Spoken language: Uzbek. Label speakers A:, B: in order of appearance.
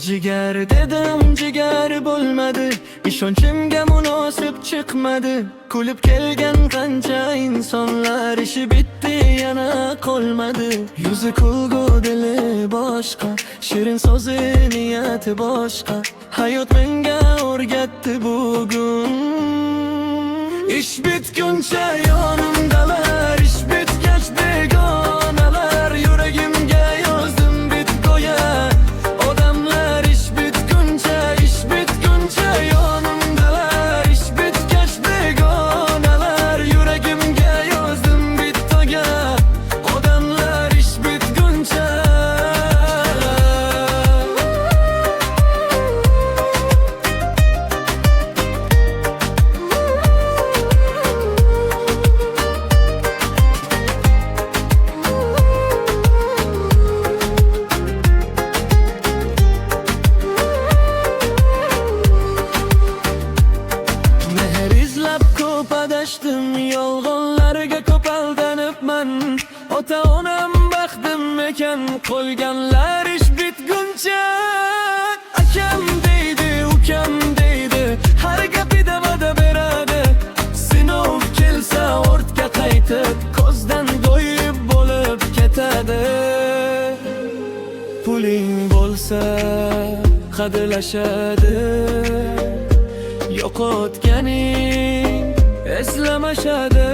A: Jigar dedim, jigar bo'lmadi, ishonchimga munosib chiqmadi. Kulib kelgan qancha insonlar, ishi bitdi yana qolmadi. Yuzi kulgu dili boshqa, shirin so'zi niyati boshqa. Hayot menga o'rgatdi bugun. Ish bitguncha yonimdalar, ish bitgach begonalar. Yuragimga yozdim bitgo'ya odamlar. Ish bitguncha yonimdalar, ish bitgach begonalar. Yuragimga yozdim bitgo'ya odamlar. Ish bitguncha yolg'onlarga ko'p aldanibman. Ota-onam baxtim ekan qolganlar. Ish bitguncha akam deydi, ukam deydi, har gapida va'da beradi. Sinov kelsa ortga qaytib, ko'zdan g'oyib bo'lib ketadi. Puling bo'lsa qadrlashadi, yo'qotganing eslamashadi.